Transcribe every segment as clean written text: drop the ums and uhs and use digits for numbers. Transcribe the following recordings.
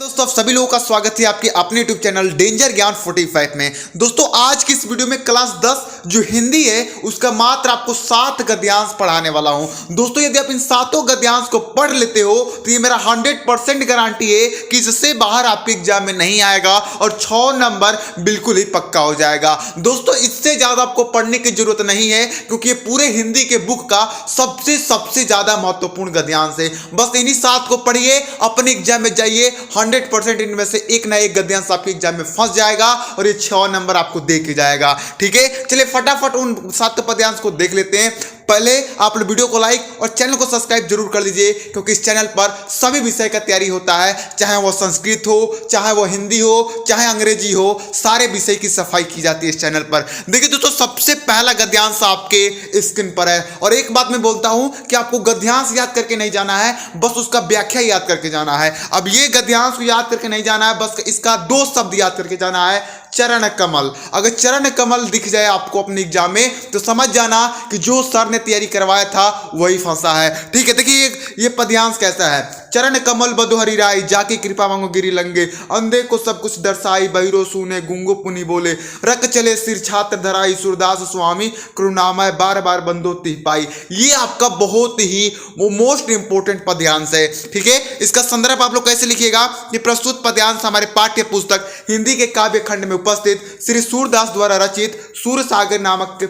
दोस्तों, आप सभी लोगों का स्वागत है आपके अपने यूट्यूब चैनल डेंजर ज्ञान 45 में। दोस्तों, आज की इस वीडियो में क्लास 10 जो हिंदी है उसका मात्र आपको 7 गद्यांश पढ़ाने वाला हूं। दोस्तों, यदि आप इन 7 गद्यांश को पढ़ लेते हो तो ये मेरा 100% गारंटी है कि इससे बाहर आपके एग्जाम में नहीं आएगा और 6 नंबर बिल्कुल ही पक्का हो जाएगा। दोस्तों, इससे ज्यादा आपको पढ़ने की जरूरत नहीं है क्योंकि ये पूरे हिंदी के बुक का सबसे ज्यादा महत्वपूर्ण गद्यांश है। बस इन्हीं 7 को पढ़िए, अपने एग्जाम में जाइए, 100% इनमें से एक ना एक गद्यांश आपके एग्जाम में फंस जाएगा और ये 6 नंबर आपको दे के जाएगा। ठीक है, चलिए फटाफट उन 7 पद्यांश को देख लेते हैं। पहले आप लोग वीडियो को लाइक और चैनल को सब्सक्राइब जरूर कर लीजिए क्योंकि इस चैनल पर सभी विषय का तैयारी होता है, चाहे वो संस्कृत हो, चाहे वो हिंदी हो, चाहे अंग्रेजी हो, सारे विषय की सफाई की जाती है इस चैनल पर। देखिए दोस्तों, सबसे पहला गद्यांश आपके स्क्रीन पर है और एक बात मैं बोलता हूं कि आपको गद्यांश याद करके नहीं जाना है, बस उसका व्याख्या याद करके जाना है। अब ये गद्यांश को याद करके नहीं जाना है, बस इसका 2 शब्द याद करके जाना है, चरण कमल। अगर चरण कमल दिख जाए आपको अपने एग्जाम में तो समझ जाना कि जो सर ने तैयारी करवाया था वही फंसा है। ठीक है, देखिए ये पद्यांश कैसा है। चरण कमल बधु हरि राय, जाके कृपा मांगो गिरी लंगे, अंधे को सब कुछ दर्शाई, बहिरो सुने गुंगो पुनि बोले, रख चले सिर छात्र धराई, सूरदास स्वामी करुणामय, बार बार बंदो तिह पाई। ये आपका बहुत ही वो मोस्ट इंपोर्टेंट पद्यांश है। ठीक है, इसका संदर्भ आप लोग कैसे लिखिएगा कि प्रस्तुत पद्यांश हमारे पाठ्य पुस्तक हिंदी के काव्य खंड में उपस्थित श्री सूरदास द्वारा रचित सूर सागर नामक के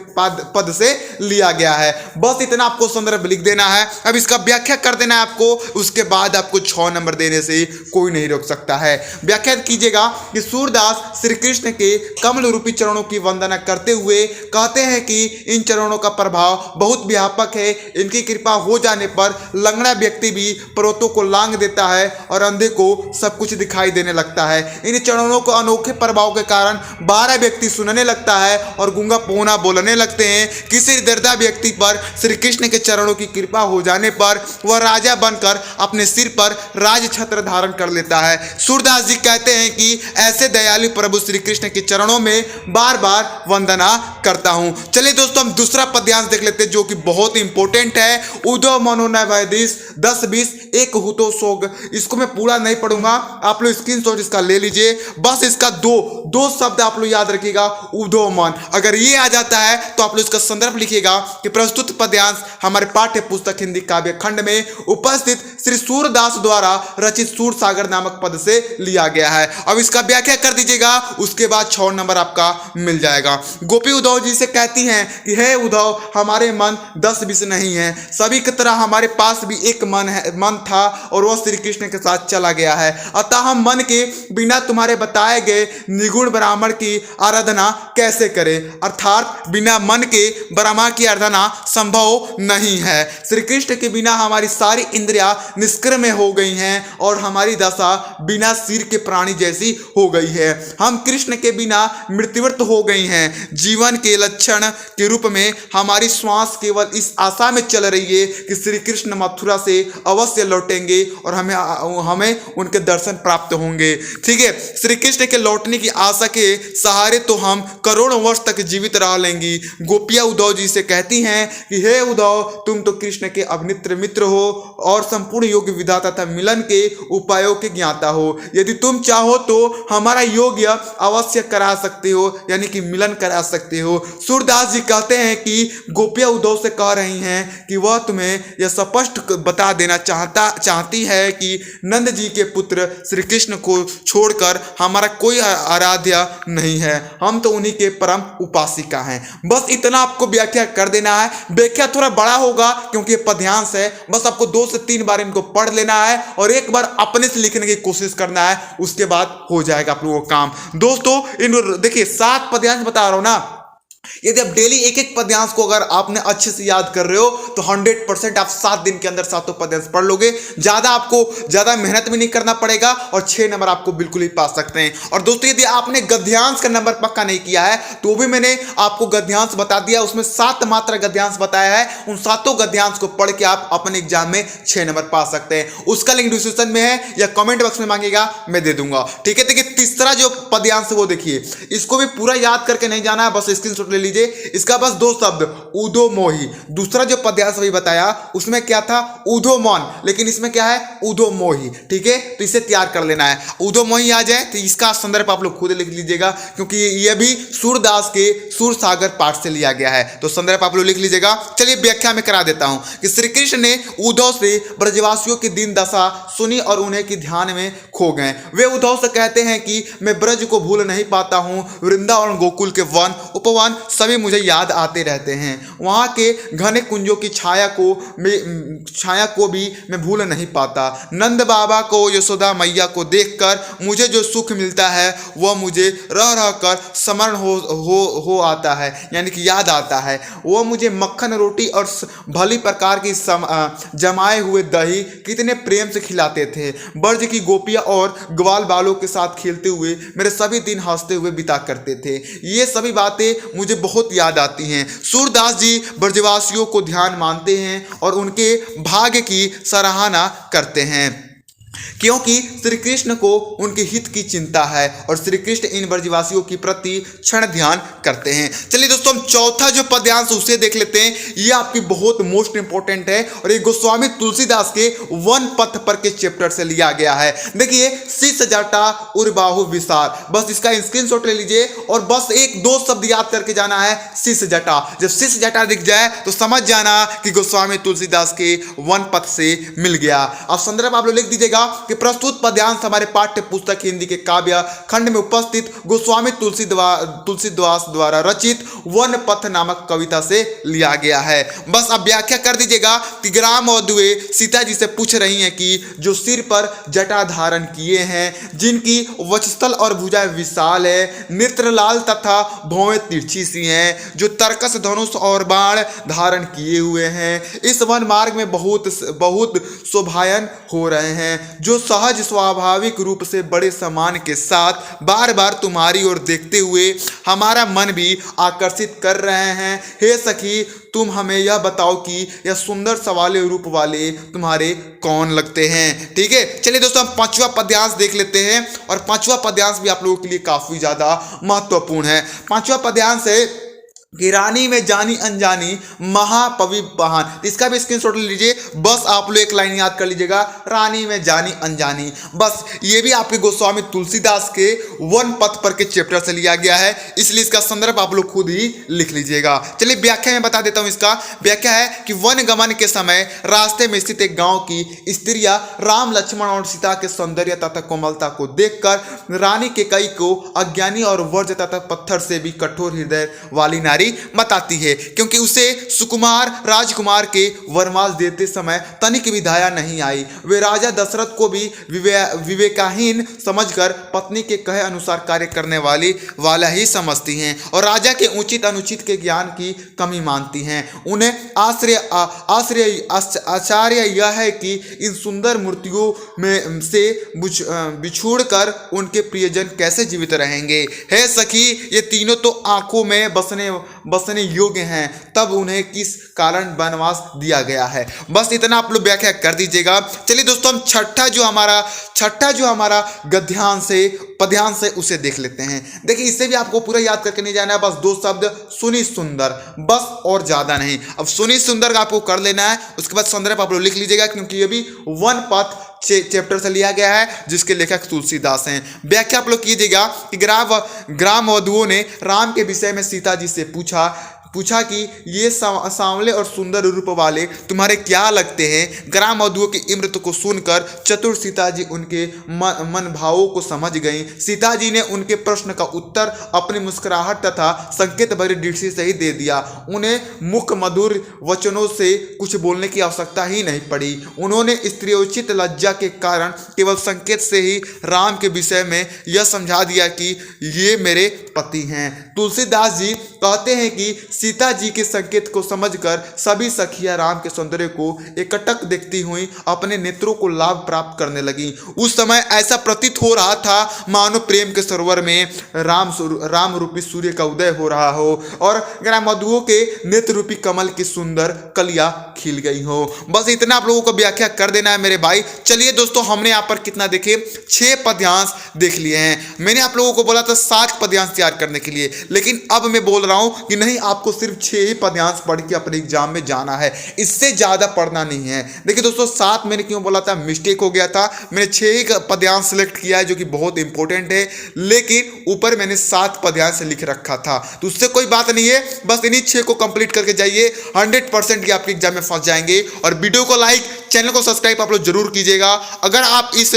पद से लिया गया है। बस इतना आपको संदर्भ लिख देना है। अब इसका व्याख्या कर देना है आपको, उसके बाद आपको 6 नंबर देने से कोई नहीं रोक सकता है। व्याख्या कीजिएगा कि सूरदास श्री कृष्ण के कमल रूपी चरणों की वंदना करते हुए कहते हैं कि इन चरणों का प्रभाव बहुत व्यापक है। इनकी कृपा हो जाने पर लंगड़ा व्यक्ति भी पर्वतों को लांग देता है और अंधे को सब कुछ दिखाई देने लगता है। इन चरणों को अनोखे प्रभाव के कारण 12 व्यक्ति सुनने लगता है और गूंगा पोना बोलने लगते हैं। किसी दर्दा व्यक्ति पर श्री कृष्ण के चरणों की कृपा हो जाने पर वह राजा बनकर अपने सिर पर राज छत्र धारण कर लेता है। सूरदास जी कहते हैं कि ऐसे दयालु प्रभु श्री कृष्ण के चरणों में बार बार वंदना करता हूं। चलिए दोस्तों, हम दूसरा पद्यांश देख लेते हैं जो कि बहुत इंपॉर्टेंट है। उदो मनोनय वैदिश 10-20 एक हुतो सोग। इसको मैं पूरा नहीं पढ़ूंगा, आप लोग स्क्रीनशॉट इसका ले लीजिए। बस इसका दो शब्द आप लोग याद रखिएगा, उदो मन। अगर ये आ जाता है तो आप लोग इसका संदर्भ लिखिएगा कि प्रस्तुत पद्यांश हमारे पाठ्य पुस्तक हिंदी काव्य खंड में उपस्थित श्री सूरदास द्वारा रचित सूर सागर नामक पद से लिया गया है। अब इसका व्याख्या कर दीजिएगा, उसके बाद 6 नंबर आपका मिल जाएगा। गोपी उद्धव जी से कहती हैं कि हे उद्धव, हमारे मन 10-20 नहीं है, सभी की तरह हमारे पास भी एक मन था और वह श्री कृष्ण के साथ चला गया है। अतः हम मन के बिना तुम्हारे बताए गए निगुण ब्राह्मण की आराधना कैसे करें, अर्थात बिना मन के ब्रह्मा की आराधना संभव नहीं है। श्री कृष्ण के बिना हमारी सारी इंद्रियां निष्क्रिय हो गई हैं और हमारी दशा बिना सिर के प्राणी जैसी हो गई है। हम कृष्ण के बिना मृत्युवत हो गई हैं। जीवन के लक्षण के रूप में हमारी श्वास केवल इस आशा में चल रही है कि श्री कृष्ण मथुरा से अवश्य लौटेंगे और हमें उनके दर्शन प्राप्त होंगे। ठीक है, श्री कृष्ण के लौटने की आशा के सहारे तो हम करोड़ों वर्ष तक जीवित रह लेंगी। गोपियां उद्धव जी से कहती हैं कि हे उद्धव, तुम तो कृष्ण के अभिनित्र मित्र हो और संपूर्ण योग विधाता तथा मिलन के उपायों के ज्ञाता हो। यदि तुम चाहो तो हमारा योग्य अवश्य करा सकते हो, यानी कि मिलन करा सकते हो। सूरदास जी कहते हैं कि गोपियां उद्धव से कह रही हैं कि वह तुम्हें यह स्पष्ट बता देना चाहती है कि नंद जी के पुत्र श्री कृष्ण को छोड़कर हमारा कोई आराध्य नहीं है, हम तो उन्हीं के परम उपासिका हैं। बस इतना आपको व्याख्या कर देना है। व्याख्या थोड़ा बड़ा होगा क्योंकि ये पद्यांश है, बस आपको 2 से 3 बार इनको पढ़ लेना है और एक बार अपने से लिखने की कोशिश करना है, उसके बाद हो जाएगा आप लोगों का काम। दोस्तों, इन देखिए 7 पद्यांश बता रहा हूं ना, यदि आप डेली एक पद्यांश को अगर आपने अच्छे से याद कर रहे हो तो 100% आप 7 दिन के अंदर 7 पद्यांश पढ़ लोगे। आपको ज्यादा मेहनत भी नहीं करना पड़ेगा और 6 नंबर आपको बिल्कुल ही पा सकते हैं। और दोस्तों, यदि आपने गद्यांश का नंबर पक्का नहीं किया है तो भी मैंने आपको गद्यांश बता दिया, उसमें 7 मात्रा गद्यांश बताया है। उन 7 गद्यांश को पढ़ के आप अपने एग्जाम में 6 नंबर पा सकते हैं। उसका लिंक डिस्क्रिप्शन में है या कमेंट बॉक्स में मांगेगा, मैं दे दूंगा। ठीक है, देखिए तीसरा जो पद्यांश है वो देखिए, इसको भी पूरा याद करके नहीं जाना है, बस स्क्रीनशॉट ले लीजिए। इसका बस दो शब्द ऊधो मोही। दूसरा जो पद्यांश अभी बताया उसमें क्या था, ऊधो मौन, लेकिन इसमें क्या है, ऊधो मोही। ठीक है, तो इसे तैयार कर लेना है। ऊधो मोही आ जाए तो इसका संदर्भ आप लोग खुद लिख लीजिएगा, क्योंकि ये भी सूरदास के सूरसागर पाठ से लिया गया है, तो संदर्भ आप लोग लिख लीजिएगा। चलिए व्याख्या में करा देता हूं कि श्री कृष्ण ने उद्धव से ब्रजवासियों की दीन दशा सुनी और उन्हें की ध्यान में खो गए। वे उद्धव से कहते हैं कि मैं ब्रज को भूल नहीं पाता हूँ, वृंदावन गोकुल के वन उपवन सभी मुझे याद आते रहते हैं। वहाँ के घने कुंजों की छाया को भी मैं भूल नहीं पाता। नंद बाबा को, यशोदा मैया को देखकर मुझे जो सुख मिलता है वह मुझे रह रह कर स्मरण हो आता है, यानी कि याद आता है। वह मुझे मक्खन रोटी और भली प्रकार की जमाए हुए दही कितने प्रेम से खिलाते थे। ब्रज की गोपियां और ग्वाल बालों के साथ खेलते हुए मेरे सभी दिन हंसते हुए बिता करते थे। ये सभी बातें मुझे बहुत याद आती हैं। सूरदास जी ब्रजवासियों को ध्यान मानते हैं और उनके भाग्य की सराहना करते हैं, क्योंकि श्री कृष्ण को उनके हित की चिंता है और श्री कृष्ण इन ब्रजवासियों की प्रति क्षण ध्यान करते हैं। चलिए दोस्तों, हम चौथा जो पद्यांश उसे देख लेते हैं। ये आपकी बहुत मोस्ट इंपॉर्टेंट है और ये गोस्वामी तुलसीदास के वन पथ पर के चैप्टर से लिया गया है। देखिए, शीश जटा उर्बाहु विसार, बस इसका स्क्रीनशॉट ले लीजिए और बस एक दो शब्द याद करके जाना है, शीश जटा। जब शीश जटा दिख जाए तो समझ जाना कि गोस्वामी तुलसीदास के वन पथ से मिल गया। अब संदर्भ आप लोग लिख दीजिएगा कि प्रस्तुत पद्यांश हमारे पाठ्य पुस्तक हिंदी के काव्य खंड में उपस्थित गोस्वामी तुलसीदास द्वारा रचित वन पथ नामक कविता से लिया गया है। बस अब व्याख्या कर दीजिएगा कि ग्राम वधुए सीता जी से पूछ रही हैं कि जो सिर पर जटा धारण किए हैं, जिनकी वक्षस्थल और भुजाएं विशाल है, नेत्र लाल तथा भौवें तिरछी सी हैं, जो तरकस धनुष और बाण धारण किए हुए हैं, इस वन मार्ग में बहुत शोभायन हो रहे हैं, जो सहज स्वाभाविक रूप से बड़े सम्मान के साथ बार बार तुम्हारी ओर देखते हुए हमारा मन भी आकर्षित कर रहे हैं। हे सखी, तुम हमें यह बताओ कि यह सुंदर सवाले रूप वाले तुम्हारे कौन लगते हैं। ठीक है, चलिए दोस्तों, हम पांचवा पद्यांश देख लेते हैं और पांचवा पद्यांश भी आप लोगों के लिए काफी ज्यादा महत्वपूर्ण है। पांचवा पद्यांश है कि रानी में जानी अनजानी महापवि बहान। इसका भी स्क्रीनशॉट ले लीजिए। बस आप लोग एक लाइन याद कर लीजिएगा, रानी में जानी अनजानी। बस ये भी आपके गोस्वामी तुलसीदास के वन पथ पर के चैप्टर से लिया गया है, इसलिए इसका संदर्भ आप लोग खुद ही लिख लीजिएगा। चलिए व्याख्या में बता देता हूँ। इसका व्याख्या है कि वन गमन के समय रास्ते में स्थित एक गांव की स्त्रियां राम लक्ष्मण और सीता के सौंदर्य तथा कोमलता को देखकर रानी केकई को अज्ञानी और वर्ज तथा पत्थर से भी कठोर हृदय वाली नारी बताती है, क्योंकि उसे सुकुमार राजकुमार के वरमाल देते समय तनिक भी दया नहीं आई। वे राजा दशरथ को भी विवेकाहीन समझकर पत्नी के कहे अनुसार कार्य करने वाला ही समझती हैं और राजा के उचित अनुचित के ज्ञान की कमी मानती हैं। उन्हें आश्चर्य यह है कि इन सुंदर मूर्तियों में से बिछुड़कर उनके प्रियजन कैसे जीवित रहेंगे। हे सखी, ये तीनों तो आंखों में बसने योग्य हैं, तब उन्हें किस कारण वनवास दिया गया है। बस इतना आप लोग व्याख्या कर दीजिएगा। चलिए दोस्तों, हम छठा जो हमारा गद्यांश है, पद्यांश है, उसे देख लेते हैं। देखिए, इससे भी आपको पूरा याद करके नहीं जाना है, बस दो शब्द सुनी सुंदर, बस और ज्यादा नहीं। अब सुनी सुंदर का आपको कर लेना है, उसके बाद संदर्भ आप लोग लिख लीजिएगा, क्योंकि ये भी वन पथ चैप्टर से लिया गया है, जिसके लेखक तुलसीदास हैं। व्याख्या आप लोग कीजिएगा कि ग्राम वधुओं ने राम के विषय में सीता जी से पूछा कि ये सांवले और सुंदर रूप वाले तुम्हारे क्या लगते हैं। ग्राम वधुओं की इम्रत को सुनकर चतुर सीता जी उनके मन भावों को समझ गईं। सीता जी ने उनके प्रश्न का उत्तर अपनी मुस्कुराहट तथा संकेत भरी दृष्टि से ही दे दिया। उन्हें मुख मधुर वचनों से कुछ बोलने की आवश्यकता ही नहीं पड़ी। उन्होंने स्त्रीयोचित लज्जा के कारण केवल संकेत से ही राम के विषय में यह समझा दिया कि ये मेरे पति हैं। तुलसीदास जी कहते हैं कि सीता जी के संकेत को समझकर सभी सखियां राम के सौंदर्य को एकटक देखती हुई अपने नेत्रों को लाभ प्राप्त करने लगी। उस समय ऐसा प्रतीत हो रहा था मानो प्रेम के सरोवर में राम रूपी सूर्य का उदय हो रहा हो और ग्राम मधुओं के नेत्र रूपी कमल की सुंदर कलियां खिल गई हो। बस इतना आप लोगों को व्याख्या कर देना है मेरे भाई। चलिए दोस्तों, हमने यहाँ पर कितना देखे, 6 पद्यांश देख लिए हैं। मैंने आप लोगों को बोला था 7 पद्यांश तैयार करने के लिए, लेकिन अब मैं बोल रहा हूं कि नहीं, आपको सिर्फ 6 ही पद्यांश पढ़ के अपने एग्जाम में जाना है, इससे ज्यादा पढ़ना नहीं है। देखिए दोस्तों, 7 मैंने क्यों बोला था, मिस्टेक हो गया था। मैंने 6 ही पद्यांश सेलेक्ट किया है जो कि बहुत इंपॉर्टेंट है, लेकिन ऊपर मैंने 7 पद्यांश लिख रखा था, तो उससे कोई बात नहीं है। बस इन्हीं 6 को कंप्लीट करके जाइए, 100% ये आपके एग्जाम में फंस जाएंगे। और वीडियो को लाइक, चैनल को सब्सक्राइब आप लोग जरूर कीजिएगा। अगर आप इस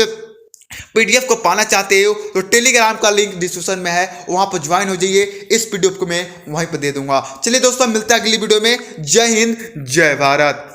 पीडीएफ को पाना चाहते हो तो टेलीग्राम का लिंक डिस्क्रिप्शन में है, वहां पर ज्वाइन हो जाइए। इस पीडीएफ को मैं वहीं पर दे दूंगा। चलिए दोस्तों, मिलते हैं अगली वीडियो में। जय हिंद, जय भारत।